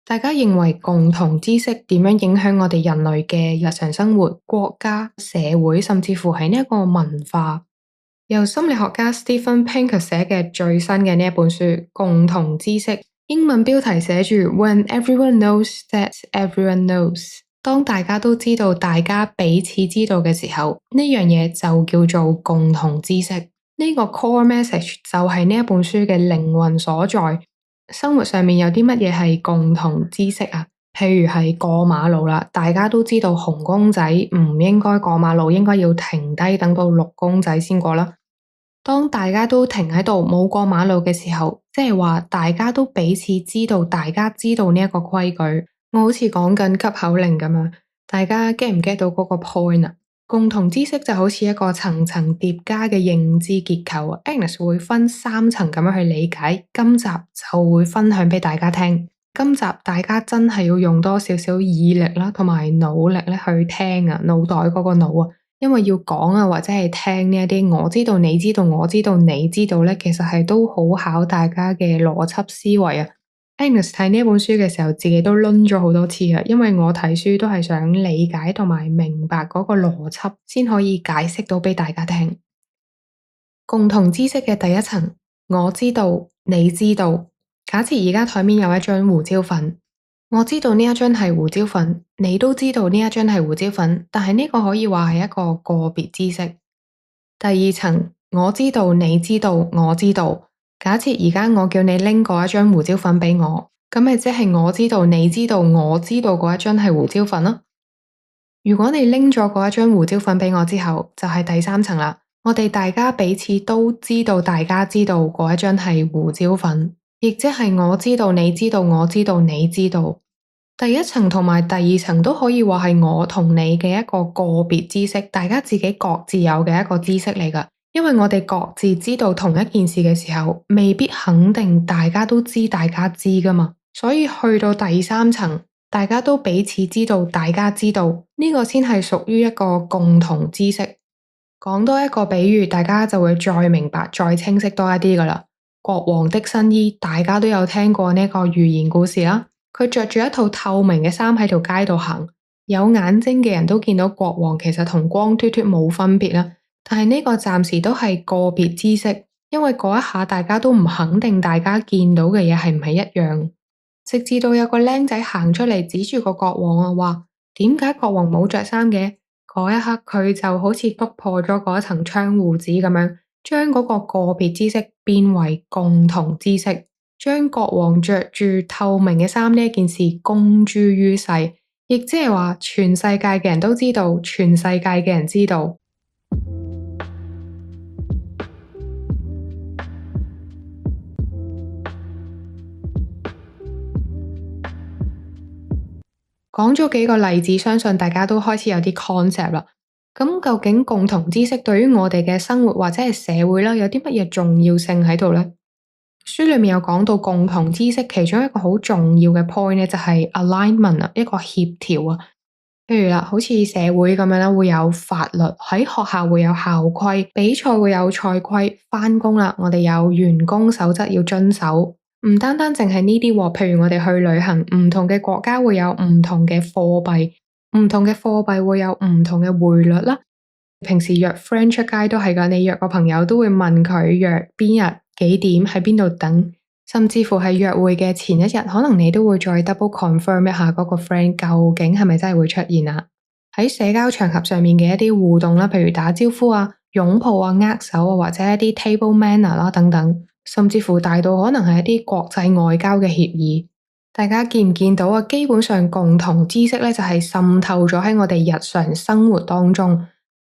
大家認為共同知識點樣影響我哋人類嘅日常生活、國家、社會，甚至乎係呢一個文化？由心理學家 Steven Pinker 寫嘅最新嘅呢一本書《共同知識》，英文標題寫住 When everyone knows that everyone knows。當大家都知道大家彼此知道嘅時候，呢樣嘢就叫做共同知識。呢個 core message 就係呢一本書嘅靈魂所在。生活上面有啲乜嘢係共同知識啊？譬如係過馬路啦，大家都知道紅公仔唔應該過馬路，應該要停低等到綠公仔先過啦。當大家都停喺度冇過馬路嘅時候，即係話大家都彼此知道，大家知道呢一個規矩。我好似講緊急口令咁樣，大家 get 唔 get 到嗰個 point 啊？共同知識就好似一個層層疊加嘅認知結構。Agnes 會分3層咁樣去理解，今集就會分享俾大家聽。今集大家真係要用多少少耳力啦，同埋腦力咧去聽啊，腦袋嗰個腦啊，因為要講啊或者係聽呢一啲，我知道你知道我知道你知道咧，其實係都好考大家嘅邏輯思維啊。Agnes 睇呢本書嘅時候，自己都掄咗好多次啊，因為我睇書都係想理解同埋明白嗰個邏輯，先可以解釋到俾大家聽。共同知識嘅第一層，我知道，你知道。假設而家台面有一張胡椒粉，我知道呢一張係胡椒粉，你都知道呢一張係胡椒粉，但係呢個可以話係一個個別知識。第二層，我知道，你知道，我知道。假設而家我叫你拎過一張胡椒粉俾我，咁咪即係我知道，你知道，我知道嗰一張係胡椒粉咯。如果你拎咗嗰一張胡椒粉俾我之後，就係第三層啦。我哋大家彼此都知道，大家知道嗰一張係胡椒粉，亦即係我知道，你知道，我知道，你知道。第一層同埋第二層都可以話係我同你嘅一個個別知識，大家自己各自有嘅一個知識嚟㗎。因為我哋各自知道同一件事嘅時候，未必肯定大家都知大家知㗎嘛。所以去到第三層，大家都彼此知道大家知道，呢個先係屬於一個共同知識。講多一個比喻，大家就會再明白、再清晰多一啲㗎喇。國王的新衣，大家都有聽過呢個寓言故事啦。佢着住一套透明嘅衫喺條街度行，有眼睛嘅人都見到國王其實同光脫脫冇分別啦。但係呢個暫時都係個別知識，因為嗰一下大家都唔肯定大家見到嘅嘢係唔係一樣。直至到有個僆仔行出嚟指住個國王啊，話點解國王冇着衫嘅？嗰一刻佢就好似篤破咗嗰一層窗戶紙咁樣，將嗰個個別知識變為共同知識，將國王着住透明嘅衫呢件事公諸於世，亦即係話全世界嘅人都知道，全世界嘅人知道。講咗幾個例子，相信大家都開始有啲 concept 啦。咁究竟共同知識對於我哋嘅生活或者係社會啦，有啲乜嘢重要性喺度呢？書裏面有講到共同知識其中一個好重要嘅 point 咧，就係 alignment 啊，一個協調啊。譬如啦，好似社會咁樣啦，會有法律，喺學校會有校規，比賽會有賽規，返工啦，我哋有員工守則要遵守。唔單單淨係呢啲喎，譬如我哋去旅行，唔同嘅國家會有唔同嘅貨幣，唔同嘅貨幣會有唔同嘅匯率啦。平時約 friend 出街都係㗎，你約個朋友都會問佢約邊日幾點喺邊度等，甚至乎係約會嘅前一日，可能你都會再 double confirm 一下嗰個 friend 究竟係咪真係會出現啊。喺社交場合上面嘅一啲互動啦，譬如打招呼啊、擁抱啊、握手啊，或者一啲 table manner 啦等等。甚至乎大到可能係一啲國際外交嘅協議，大家見唔見到啊？基本上共同知識咧就係滲透咗喺我哋日常生活當中，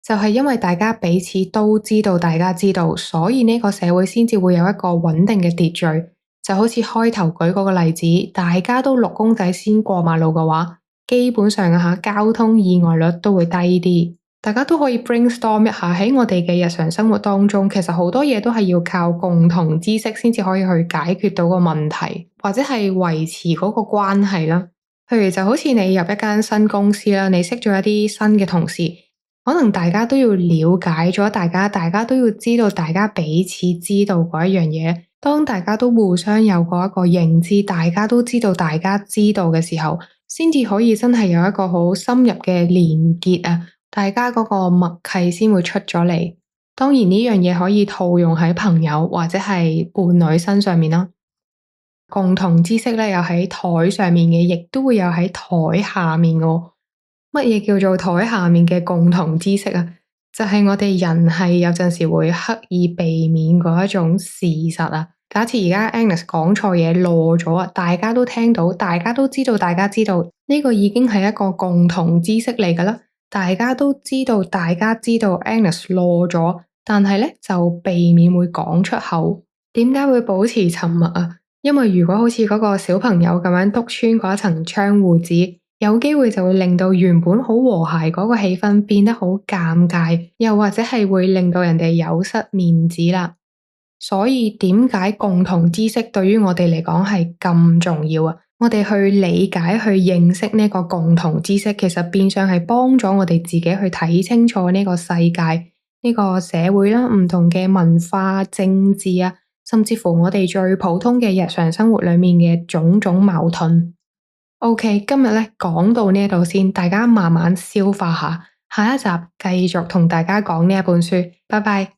就係因為大家彼此都知道，大家知道，所以呢個社會先至會有一個穩定嘅秩序。就好似開頭舉嗰個例子，大家都綠公仔先過馬路嘅話，基本上交通意外率都會低啲。大家都可以 brainstorm 一下，喺我哋嘅日常生活當中，其實好多嘢都係要靠共同知識先至可以去解決到個問題，或者係維持嗰個關係啦。譬如就好似你入一間新公司啦，你識咗一啲新嘅同事，可能大家都要了解咗大家都要知道大家彼此知道嗰一樣嘢，當大家都互相有過一個認知，大家都知道大家知道嘅時候，先至可以真係有一個好深入嘅連結啊！大家嗰個默契先會出咗嚟。當然呢樣嘢可以套用喺朋友或者係伴侶身上面啦。共同知識咧，有喺台上面嘅，亦都會有喺台下面嘅。乜嘢叫做台下面嘅共同知識啊？就係我哋人係有陣時會刻意避免嗰一種事實啊。假設而家 Agnes 講錯嘢漏咗啊，大家都聽到，大家都知道，大家知道呢個已經係一個共同知識嚟噶啦。大家都知道，大家知道 Agnes 漏咗，但係咧就避免會講出口。點解會保持沉默啊？因為如果好似嗰個小朋友咁樣篤穿嗰一層窗戶紙，有機會就會令到原本好和諧嗰個氣氛變得好尷尬，又或者係會令到人哋有失面子啦。所以點解共同知識對於我哋嚟講係咁重要啊？我哋去理解、去認識呢個共同知識，其實變相係幫咗我哋自己去睇清楚呢個世界、呢個社會啦、唔同嘅文化、政治啊。甚至乎我哋最普通嘅日常生活裏面嘅種種矛盾。OK，今日咧講到呢度先，大家慢慢消化下，下一集繼續同大家講呢一本書。拜拜。